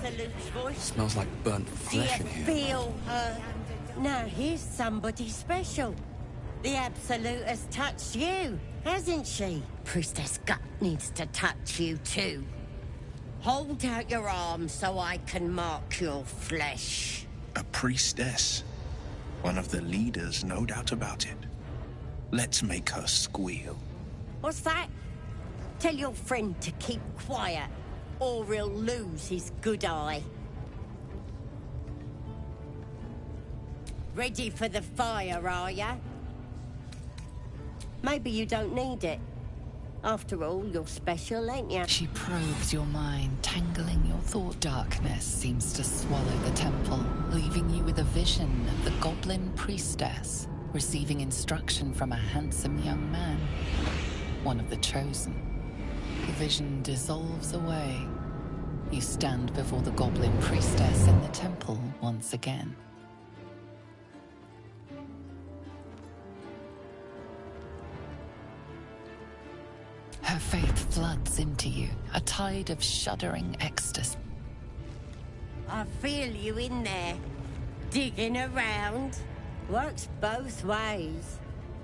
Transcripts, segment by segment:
Absolute's voice? Smells like burnt Do you flesh in here. feel her? Now here's somebody special. The Absolute has touched you, hasn't she? Priestess Gut needs to touch you too. Hold out your arms so I can mark your flesh. A priestess. One of the leaders, no doubt about it. Let's make her squeal. What's that? Tell your friend to keep quiet, or he'll lose his good eye. Ready for the fire, are ya? Maybe you don't need it. After all, you're special, ain't ya? She probes your mind, tangling your thought. Darkness seems to swallow the temple, leaving you with a vision of the goblin priestess, receiving instruction from a handsome young man, one of the chosen. The vision dissolves away. You stand before the goblin priestess in the temple once again. Her faith floods into you, a tide of shuddering ecstasy. I feel you in there, digging around. Works both ways.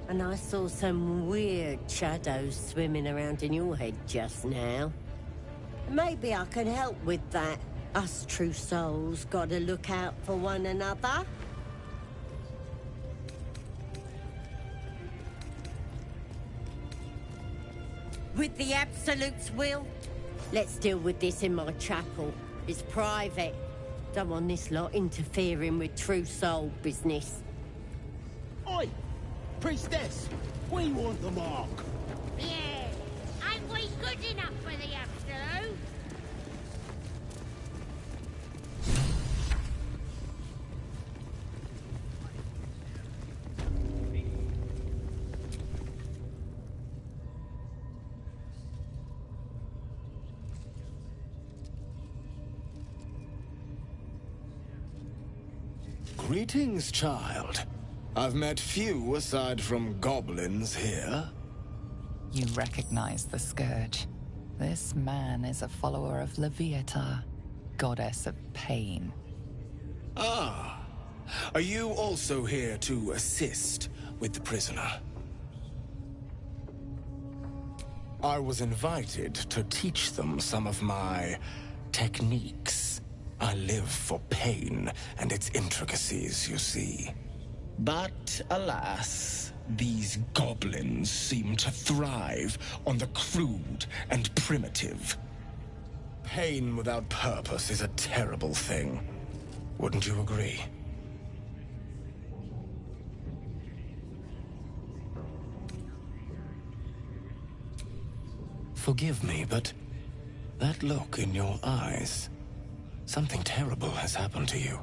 And I saw some weird shadows swimming around in your head just now. Maybe I can help with that. Us true souls gotta look out for one another. With the Absolute's will, let's deal with this in my chapel. It's private. Don't want this lot interfering with true soul business. Oi! Priestess! We want the mark! Yeah, ain't we good enough for the Absolute? Greetings, child. I've met few aside from goblins here. You recognize the Scourge. This man is a follower of Leviatha, goddess of pain. Ah, are you also here to assist with the prisoner? I was invited to teach them some of my techniques. I live for pain and its intricacies, you see. But alas, these goblins seem to thrive on the crude and primitive. Pain without purpose is a terrible thing. Wouldn't you agree? Forgive me, but that look in your eyes, something terrible has happened to you.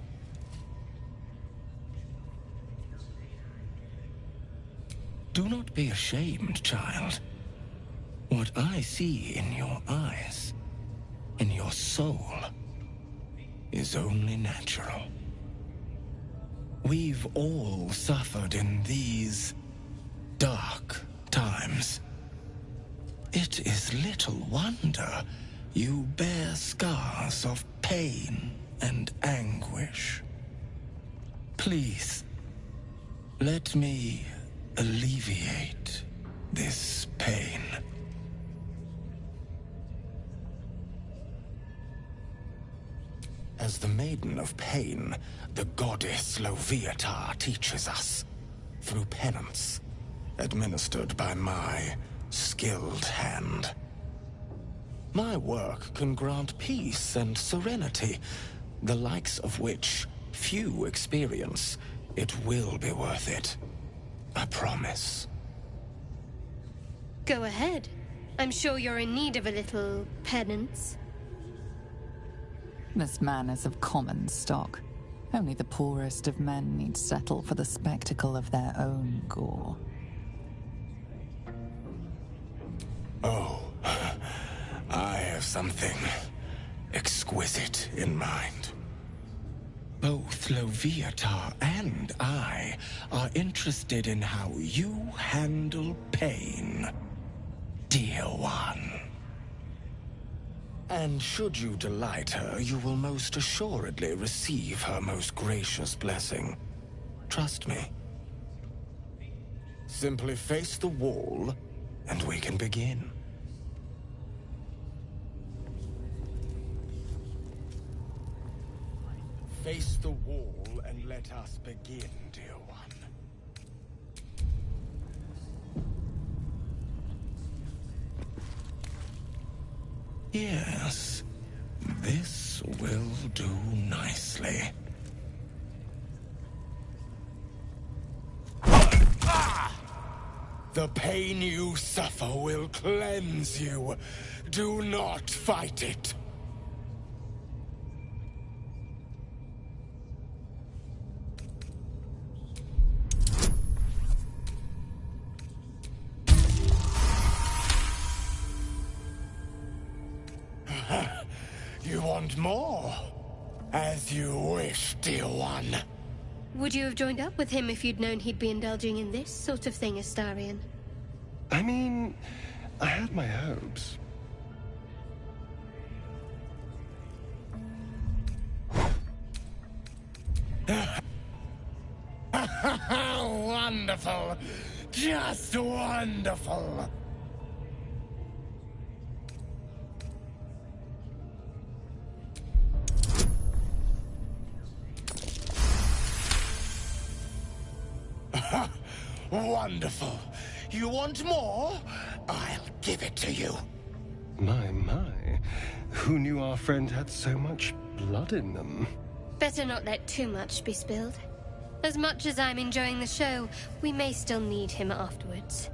Do not be ashamed, child. What I see in your eyes, in your soul, is only natural. We've all suffered in these dark times. It is little wonder you bear scars of pain and anguish. Please, let me alleviate this pain. As the Maiden of Pain, the goddess Leviatha teaches us through penance, administered by my skilled hand. My work can grant peace and serenity, the likes of which few experience. It will be worth it. I promise. Go ahead. I'm sure you're in need of a little penance. This man is of common stock. Only the poorest of men need settle for the spectacle of their own gore. Oh, I have something exquisite in mind. Both Leviatha and I are interested in how you handle pain, dear one. And should you delight her, you will most assuredly receive her most gracious blessing. Trust me. Simply face the wall, and we can begin. Face the wall, and let us begin, dear one. Yes, this will do nicely. The pain you suffer will cleanse you. Do not fight it. You want more? As you wish, dear one. Would you have joined up with him if you'd known he'd be indulging in this sort of thing, Astarion? I mean, I had my hopes. Wonderful. Just wonderful. Wonderful. You want more? I'll give it to you. My. Who knew our friend had so much blood in them? Better not let too much be spilled. As much as I'm enjoying the show, we may still need him afterwards.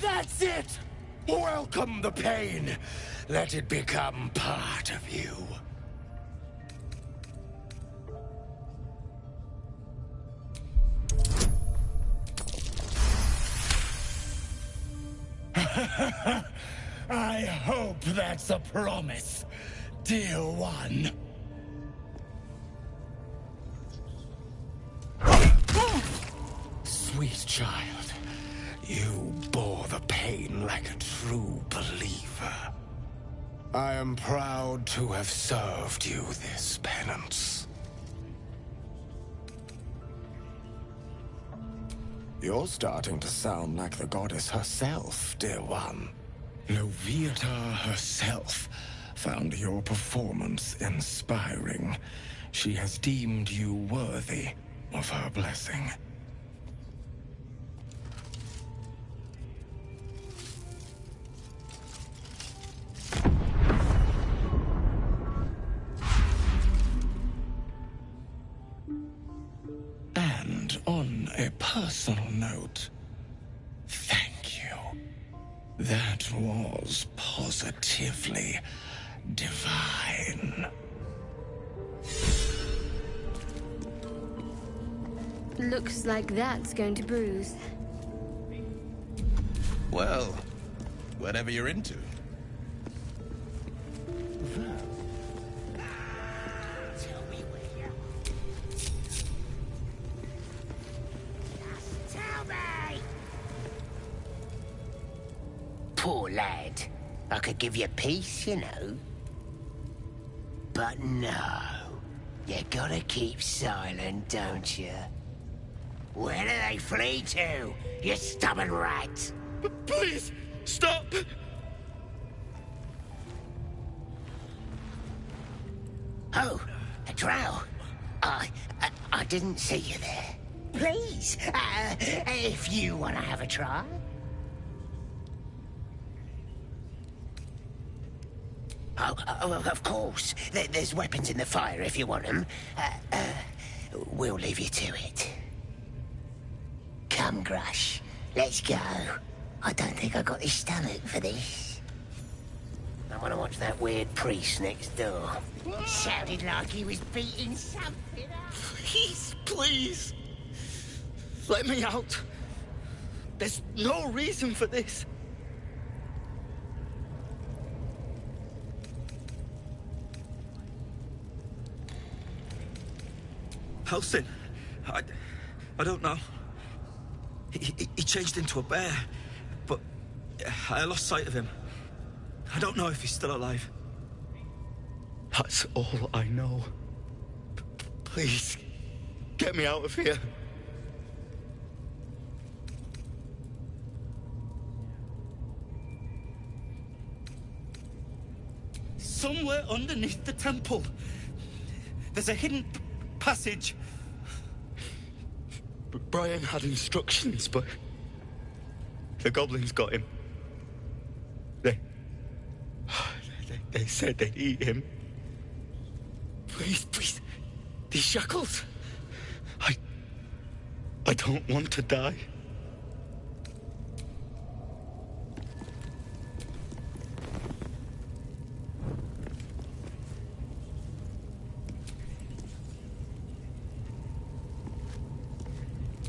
That's it! Welcome the pain. Let it become part of you. I hope that's a promise, dear one. Sweet child, you bore the pain like a true believer. I am proud to have served you this penance. You're starting to sound like the goddess herself, dear one. Loviatar herself found your performance inspiring. She has deemed you worthy of her blessing. And on a personal note, thank you. That was positively divine. Looks like that's going to bruise. Well, whatever you're into. Tell me where you Just tell me! Poor lad. I could give you peace, you know. But no. You gotta keep silent, don't you? Where do they flee to, you stubborn rat? Please, stop! Oh, a drow. I didn't see you there. Please, if you want to have a try. Oh, of course. There's weapons in the fire if you want them. We'll leave you to it. Come, Grush. Let's go. I don't think I got the stomach for this. I want to watch that weird priest next door. Sounded like he was beating something up. Please. Let me out. There's no reason for this. Halsin, I don't know. He changed into a bear, but I lost sight of him. I don't know if he's still alive. That's all I know. Please, get me out of here. Somewhere underneath the temple, there's a hidden passage. Brian had instructions, but the goblins got him. They said they'd eat him. Please, these shackles. I don't want to die.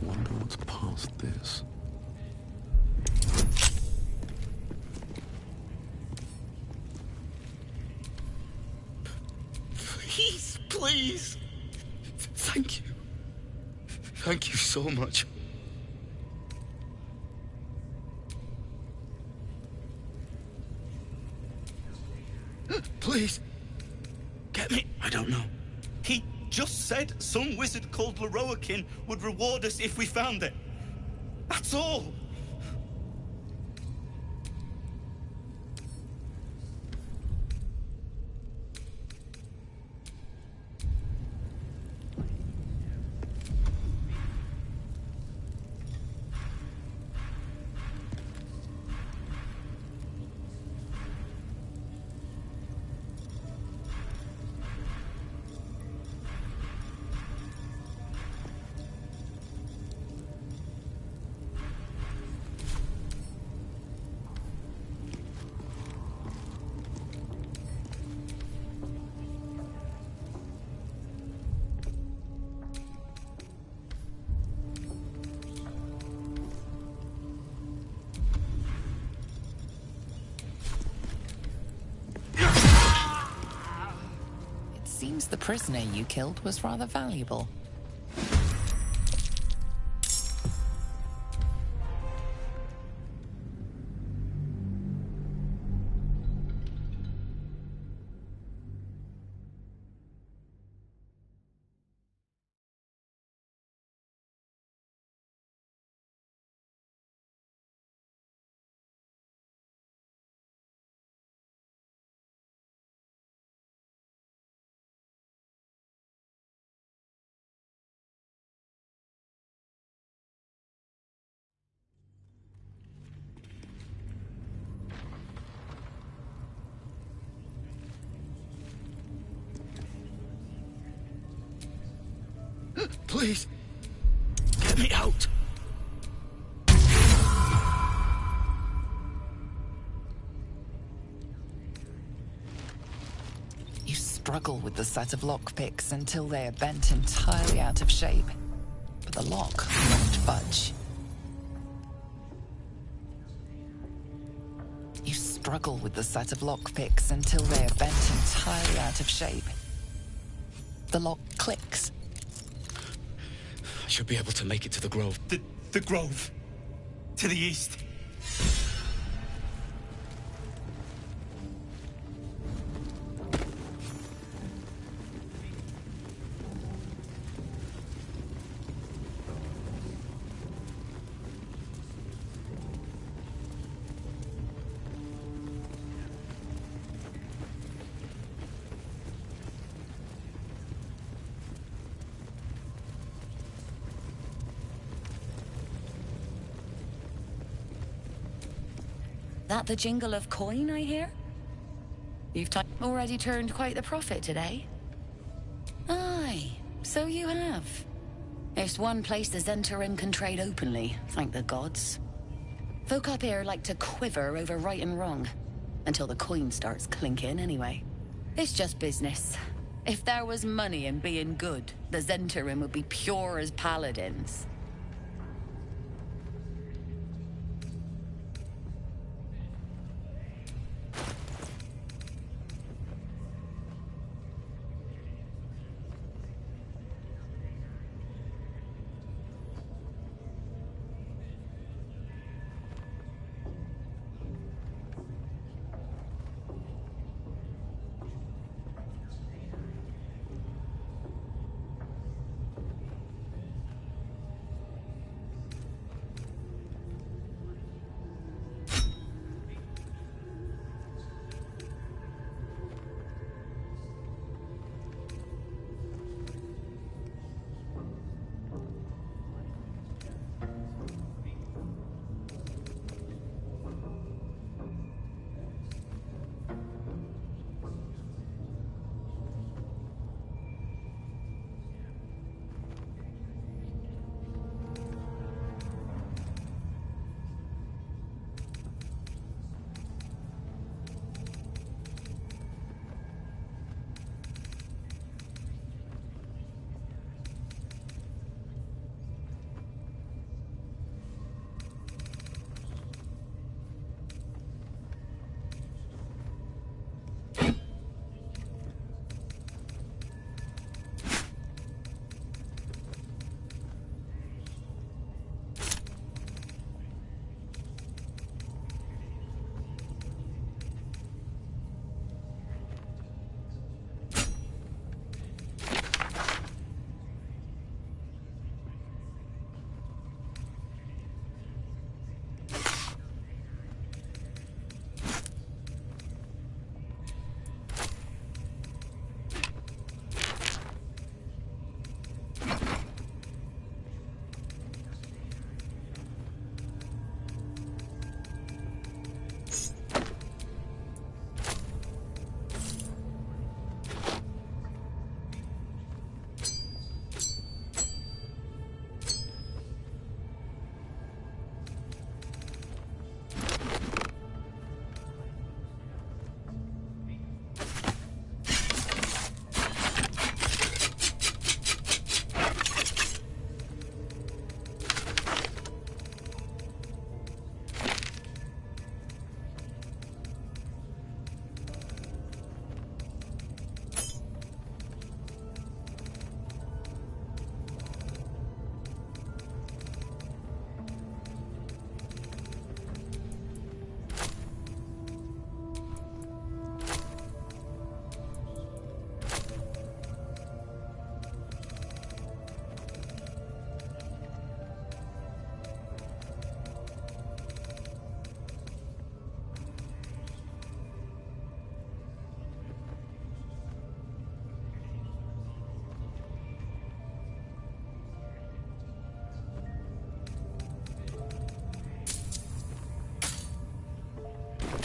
Wonder what's past this. Please. Thank you. Thank you so much. Please. Get me. I don't know. He just said some wizard called Lorroakin would reward us if we found it. That's all. Seems the prisoner you killed was rather valuable. Please, get me out. You struggle with the set of lockpicks until they are bent entirely out of shape. But the lock won't budge. You struggle with the set of lockpicks until they are bent entirely out of shape. The lock clicks. I should be able to make it to the grove. The grove. To the east. That the jingle of coin, I hear? You've already turned quite the profit today. Aye, so you have. It's one place the Zhentarim can trade openly, thank the gods. Folk up here like to quiver over right and wrong, until the coin starts clinking anyway. It's just business. If there was money in being good, the Zhentarim would be pure as paladins.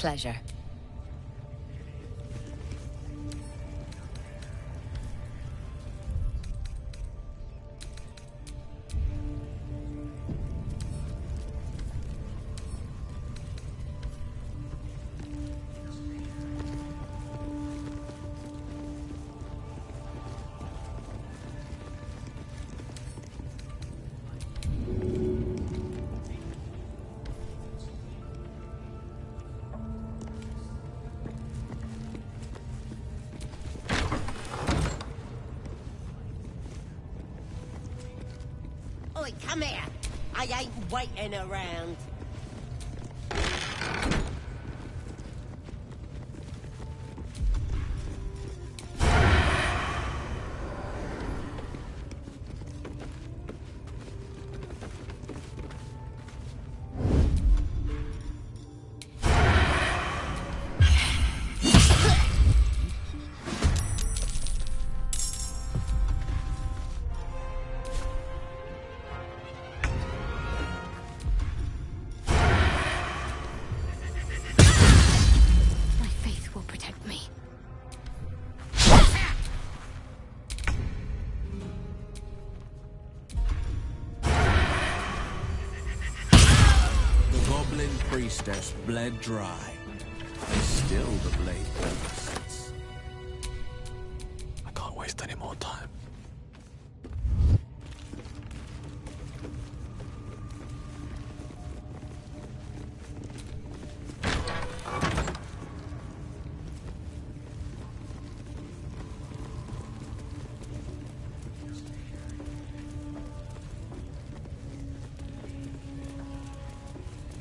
pleasure. Oi, come here. I ain't waiting around. Priestess bled dry. Still the blade persists. I can't waste any more time.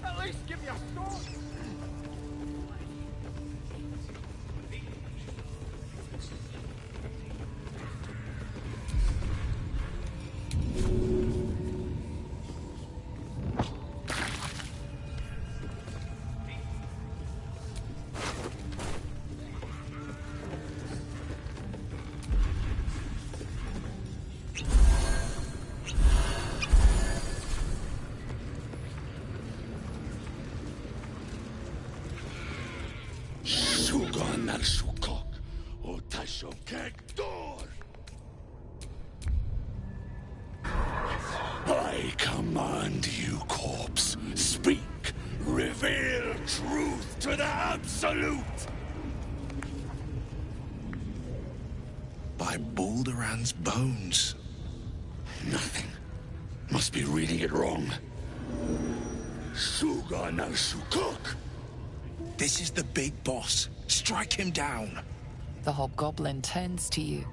At least give me a sword! I command you, corpse. Speak. Reveal truth to the Absolute. By Balderan's bones. Nothing. Must be reading it wrong. Suga no Shukok. This is the big boss. Strike him down. The hobgoblin turns to you,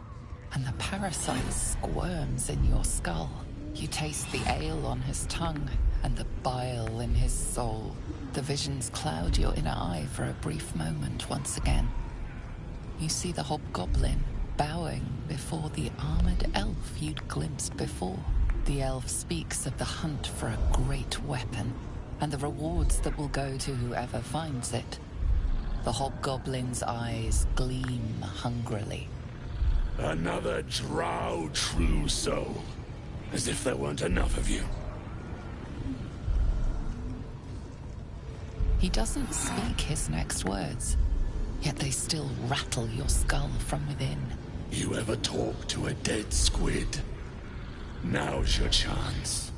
and the parasite squirms in your skull. You taste the ale on his tongue, and the bile in his soul. The visions cloud your inner eye for a brief moment once again. You see the hobgoblin bowing before the armored elf you'd glimpsed before. The elf speaks of the hunt for a great weapon, and the rewards that will go to whoever finds it. The hobgoblin's eyes gleam hungrily. Another drow true soul. As if there weren't enough of you. He doesn't speak his next words, yet they still rattle your skull from within. You ever talk to a dead squid? Now's your chance.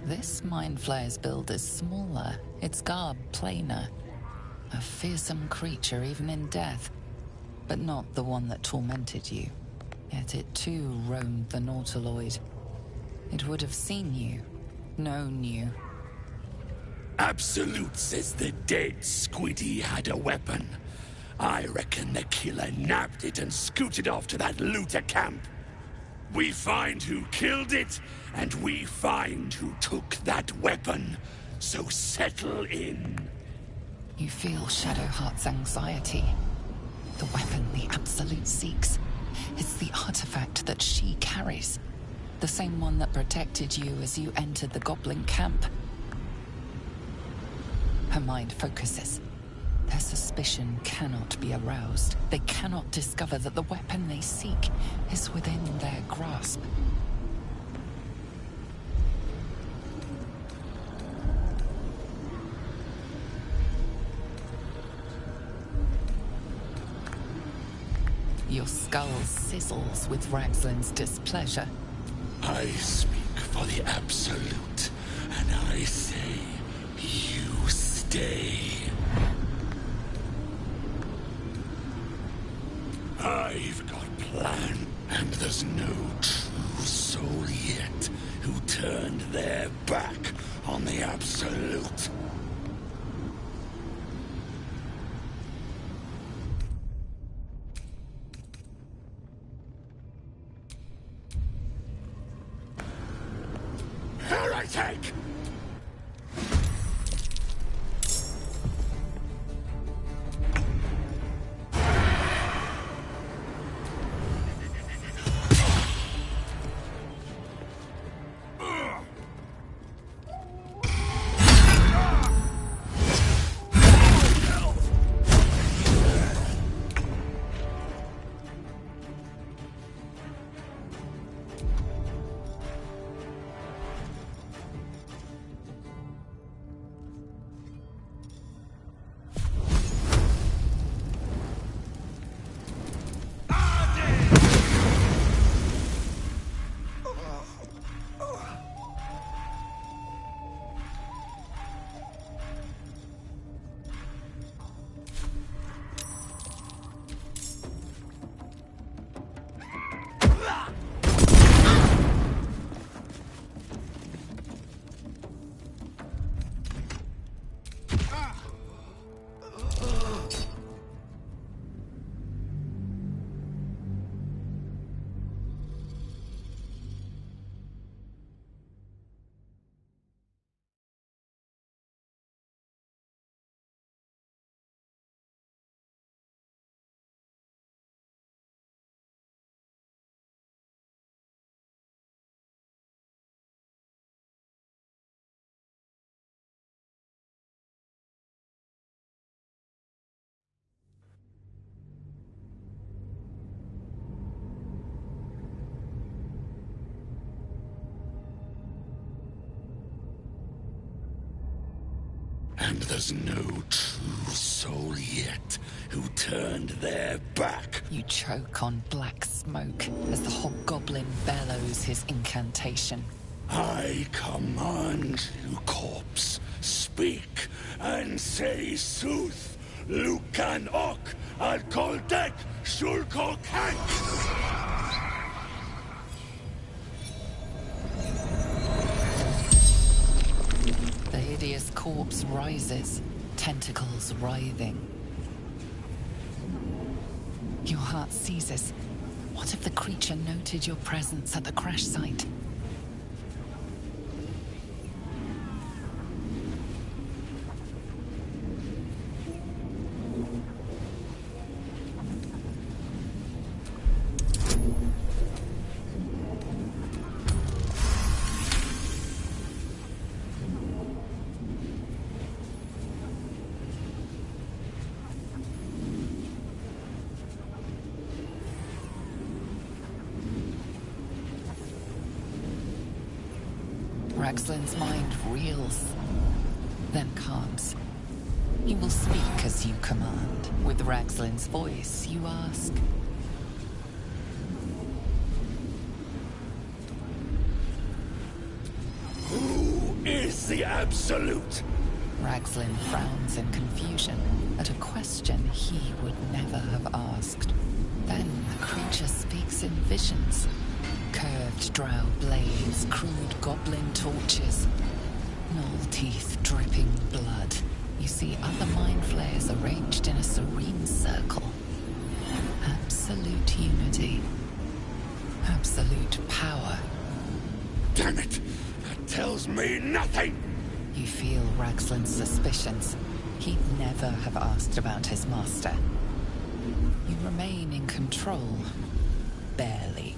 This Mind Flayer's build is smaller, its garb plainer. A fearsome creature even in death, but not the one that tormented you. Yet it too roamed the Nautiloid. It would have seen you, known you. Absolute says the dead squiddy had a weapon. I reckon the killer nabbed it and scooted off to that looter camp. We find who killed it, and we find who took that weapon. So settle in. You feel Shadowheart's anxiety. The weapon the Absolute seeks. It's the artifact that she carries. The same one that protected you as you entered the goblin camp. Her mind focuses. Their suspicion cannot be aroused. They cannot discover that the weapon they seek is within their grasp. Your skull sizzles with Ragslin's displeasure. I speak for the Absolute, and I say, you stay. I've got a plan, and there's no true soul yet who turned their back on the Absolute. Heretic! And there's no true soul yet who turned their back. You choke on black smoke as the hobgoblin bellows his incantation. I command you, corpse, speak and say sooth. Lucan ok al koldek shulkok hank. The hideous corpse rises, tentacles writhing. Your heart seizes. What if the creature noted your presence at the crash site? Ragslin's mind reels, then calms. He will speak as you command. With Ragslin's voice, you ask. Who is the Absolute? Ragslin frowns in confusion at a question he would never have asked. Then the creature speaks in visions. Curved drow blades, crude goblin torches, gnoll teeth dripping blood. You see other mind flayers arranged in a serene circle. Absolute unity. Absolute power. Damn it! That tells me nothing! You feel Ragslin's suspicions. He'd never have asked about his master. You remain in control. Barely.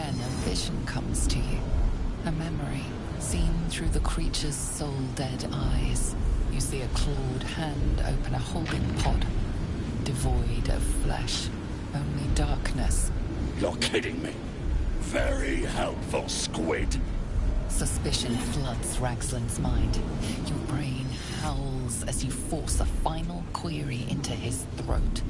Again, a vision comes to you. A memory, seen through the creature's soul-dead eyes. You see a clawed hand open a holding pod, devoid of flesh, only darkness. You're kidding me. Very helpful, Squid. Suspicion floods Ragsland's mind. Your brain howls as you force a final query into his throat.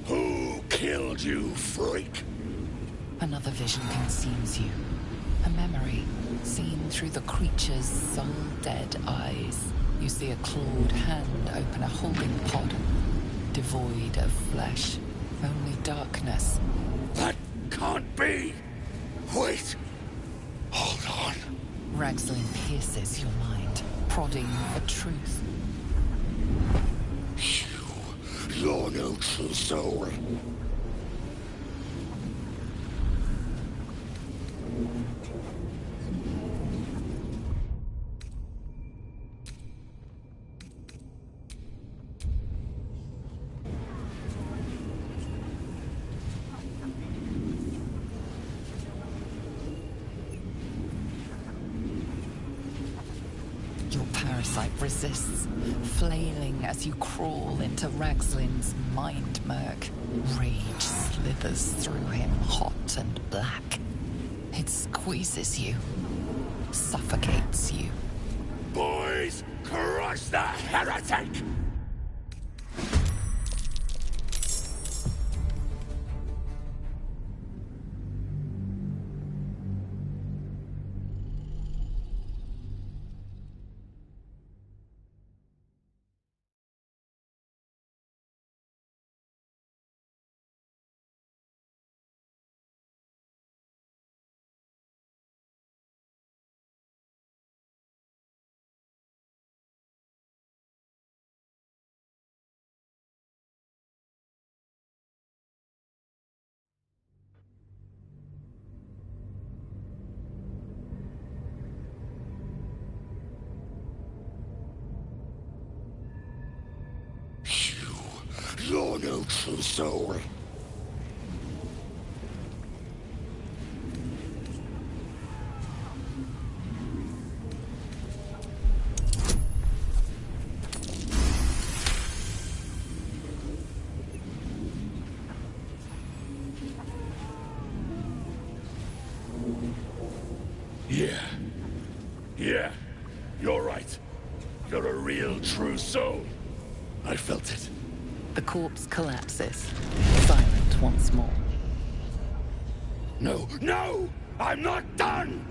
Who killed you, freak? Another vision consumes you. A memory, seen through the creature's soul-dead eyes. You see a clawed hand open a holding pod, devoid of flesh, only darkness. That can't be! Wait! Hold on. Ragsland pierces your mind, prodding for truth. You're no true soul. Your parasite resists, flailing as you crawl into Ragsland's mind murk. Rage slithers through him, hot and black. It squeezes you, suffocates you. Boys, crush the heretic! You're no true soul. Yeah, you're right. You're a real true soul. I felt it. The corpse collapses, silent once more. No! I'm not done!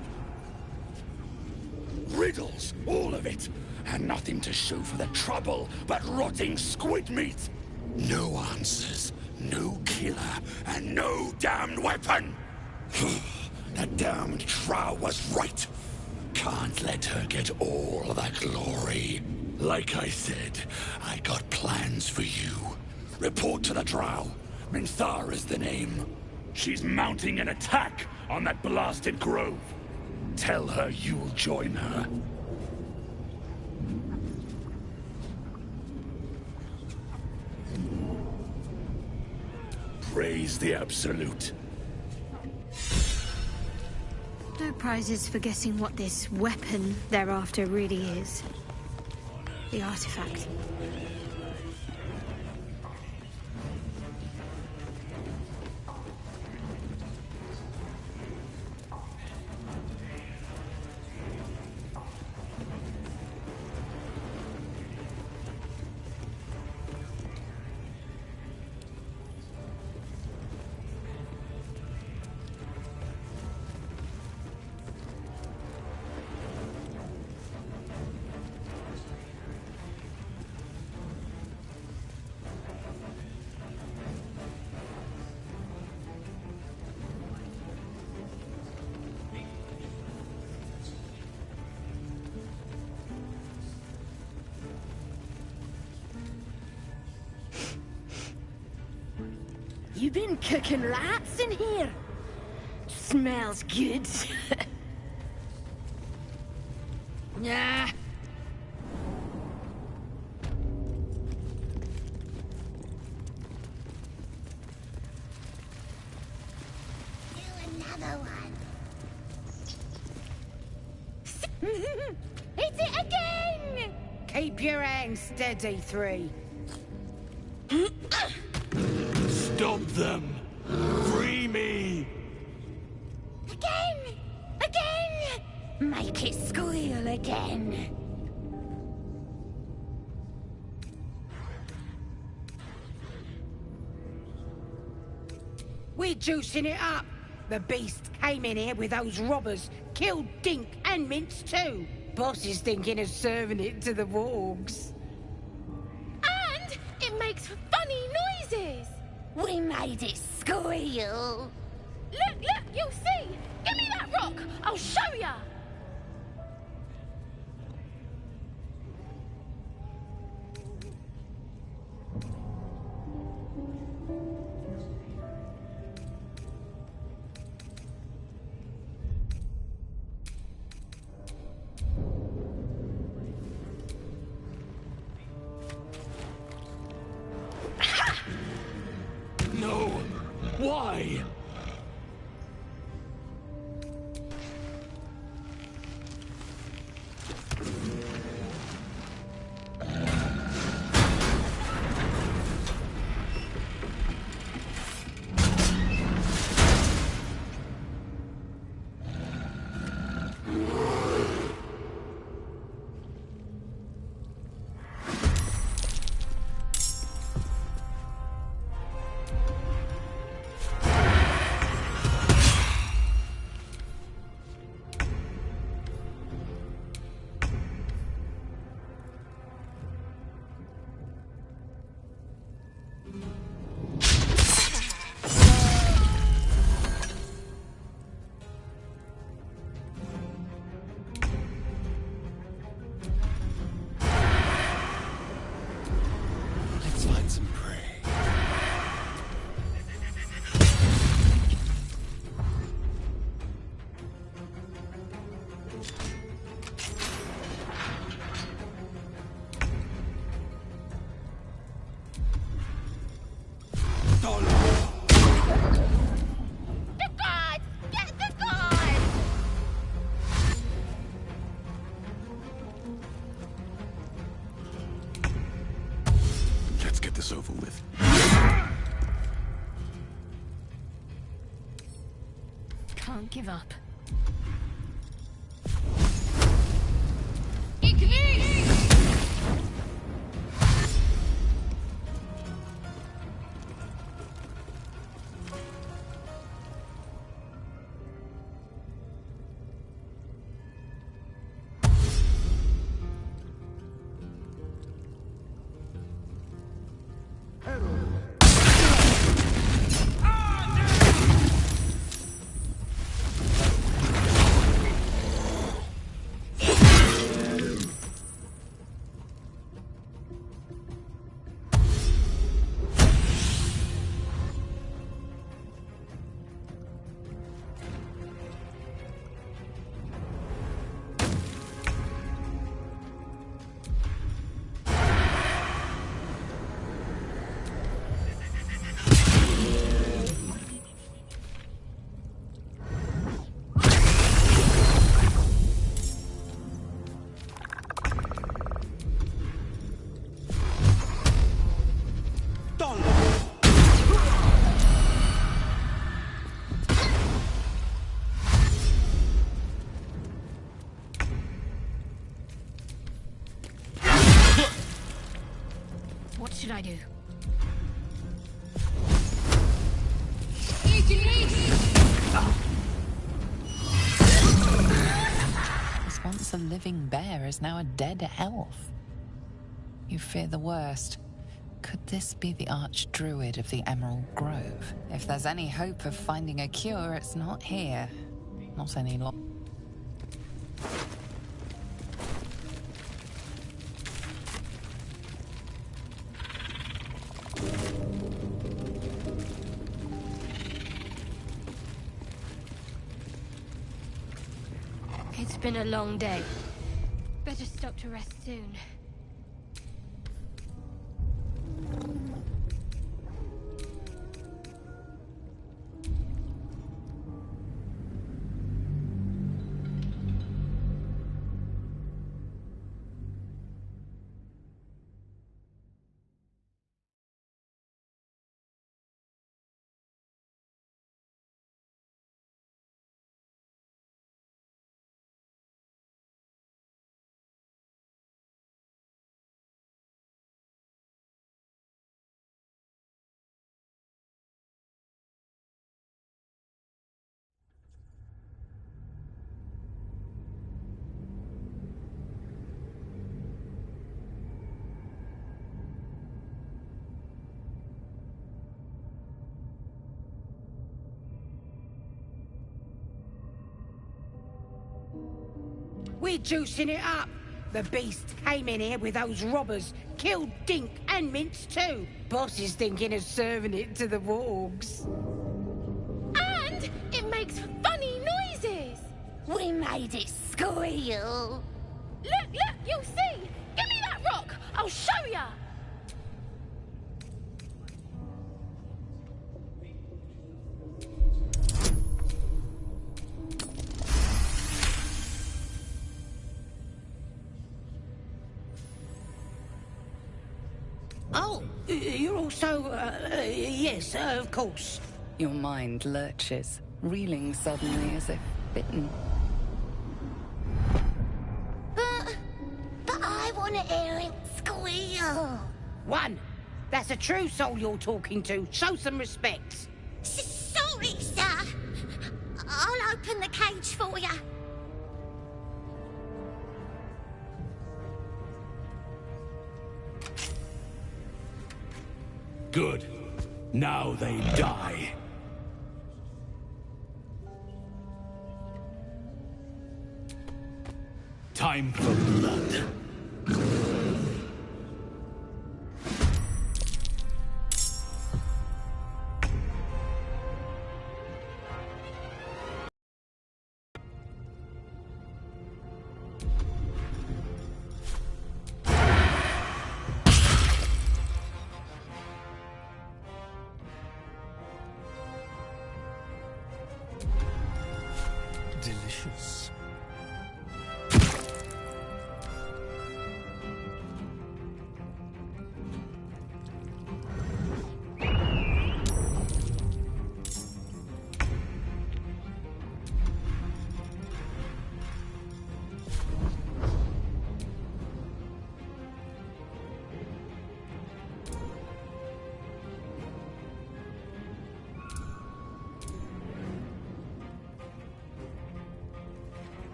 Riddles, all of it, and nothing to show for the trouble but rotting squid meat. No answers, no killer, and no damned weapon. That damned Drow was right. Can't let her get all the glory. Like I said, I got plans for you. Report to the Drow. Minthara is the name. She's mounting an attack on that blasted grove. Tell her you'll join her. Praise the Absolute. No prizes for guessing what this weapon thereafter really is. The artifact. You been cooking rats in here? Smells good. Nah. another one. Hit it again! Keep your hands steady, 3. Stop them! Free me! Again! Again! Make it squeal again. We're juicing it up. The beast came in here with those robbers, killed Dink and Mince too. Boss is thinking of serving it to the wargs. And it makes funny noises. We made it squeal. Look, you'll see. Give me that rock. I'll show ya. No! Why? Let's find some prey. The gods! Get the gods! Let's get this over with. Can't give up. What should I do? This once a living bear is now a dead elf. You fear the worst. Could this be the Archdruid of the Emerald Grove? If there's any hope of finding a cure, it's not here. Not any longer. It's been a long day. Better stop to rest soon. We're juicing it up. The beast came in here with those robbers, killed Dink and Mince too. Boss is thinking of serving it to the wargs. And it makes funny noises. We made it squeal. Look, you'll see. Give me that rock. I'll show ya. Oh, you're also, yes, of course. Your mind lurches, reeling suddenly as if bitten. But I want to hear him squeal. One, that's a true soul you're talking to. Show some respect. Sorry, sir. I'll open the cage for you. Good. Now they die. Time for blood. Delicious.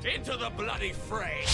Into the bloody fray!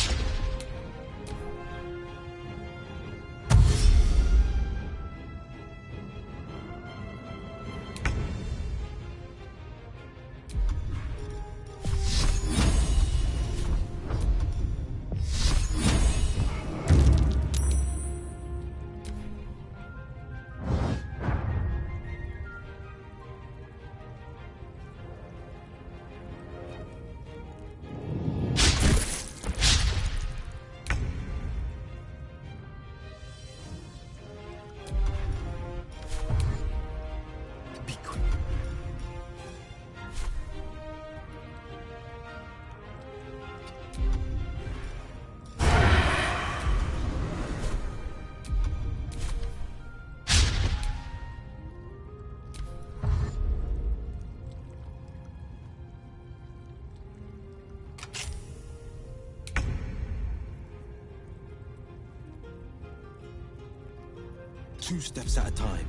Two steps at a time.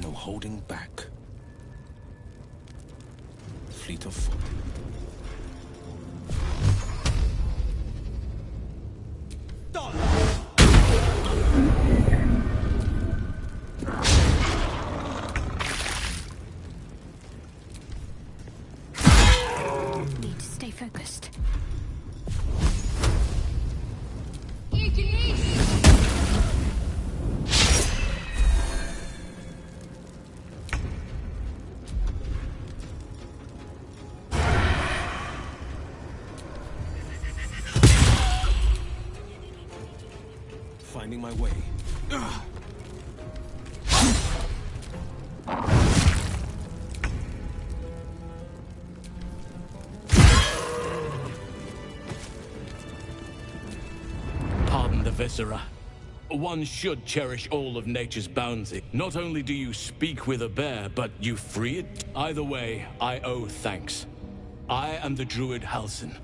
No holding back. Fleet of foot. Need to stay focused. Finding my way. Pardon the viscera. One should cherish all of nature's bounty. Not only do you speak with a bear, but you free it? Either way, I owe thanks. I am the druid Halsin.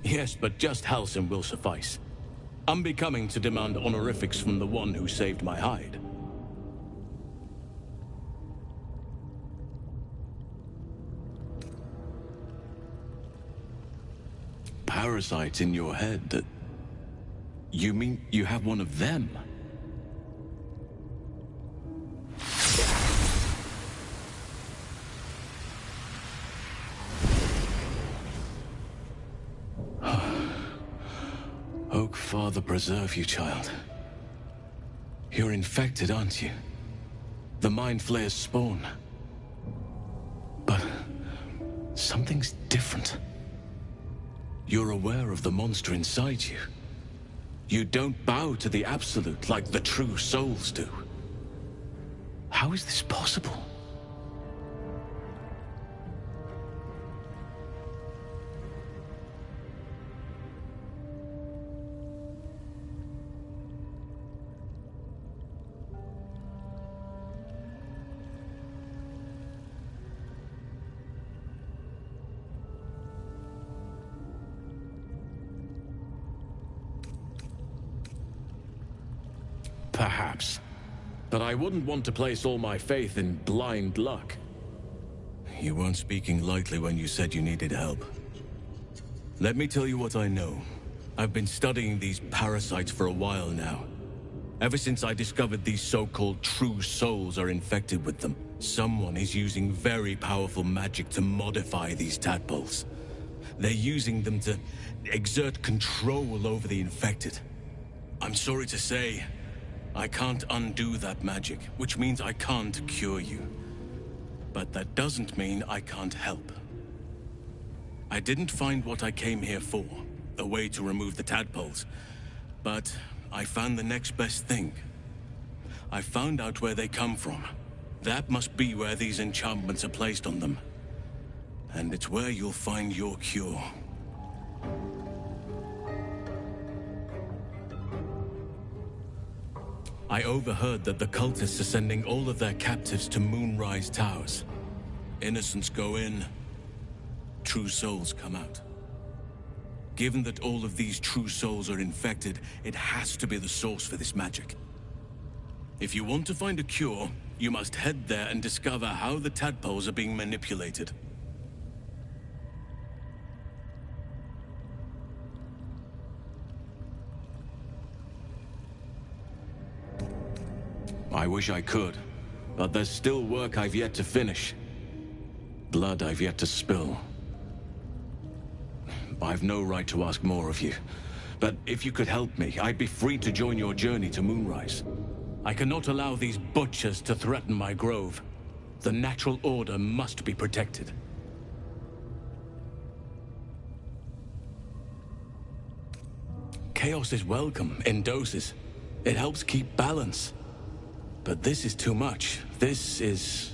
Yes, but just Halsin will suffice. Unbecoming to demand honorifics from the one who saved my hide. Parasites in your head that... You mean you have one of them? Oak Father preserve you, child. You're infected, aren't you? The Mind Flayer's spawn. But something's different. You're aware of the monster inside you. You don't bow to the Absolute like the true souls do. How is this possible? Perhaps. But I wouldn't want to place all my faith in blind luck. You weren't speaking lightly when you said you needed help. Let me tell you what I know. I've been studying these parasites for a while now. Ever since I discovered these so-called true souls are infected with them, someone is using very powerful magic to modify these tadpoles. They're using them to exert control over the infected. I'm sorry to say, I can't undo that magic, which means I can't cure you. But that doesn't mean I can't help. I didn't find what I came here for, a way to remove the tadpoles, but I found the next best thing. I found out where they come from. That must be where these enchantments are placed on them. And it's where you'll find your cure. I overheard that the cultists are sending all of their captives to Moonrise Towers. Innocents go in, true souls come out. Given that all of these true souls are infected, it has to be the source for this magic. If you want to find a cure, you must head there and discover how the tadpoles are being manipulated. I wish I could, but there's still work I've yet to finish. Blood I've yet to spill. I've no right to ask more of you, but if you could help me, I'd be free to join your journey to Moonrise. I cannot allow these butchers to threaten my grove. The natural order must be protected. Chaos is welcome in doses. It helps keep balance. But this is too much. This is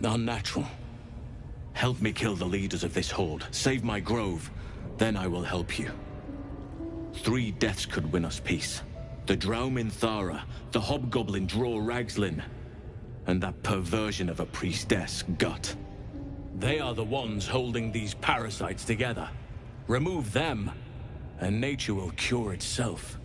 unnatural. Help me kill the leaders of this horde. Save my grove. Then I will help you. 3 deaths could win us peace. The Drow Minthara, the Hobgoblin Dror Ragzlin, and that perversion of a priestess, Gut. They are the ones holding these parasites together. Remove them, and nature will cure itself.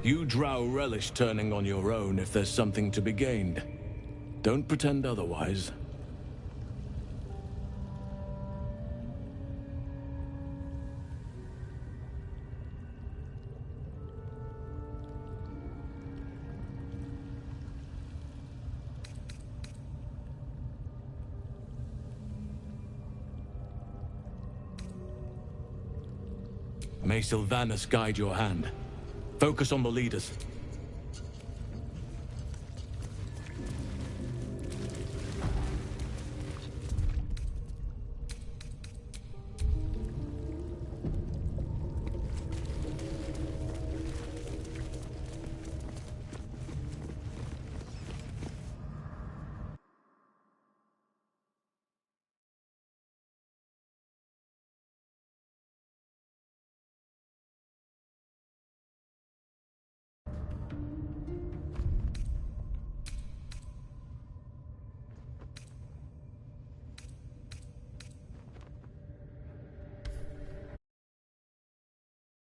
You drow relish turning on your own if there's something to be gained. Don't pretend otherwise. May Sylvanus guide your hand. Focus on the leaders.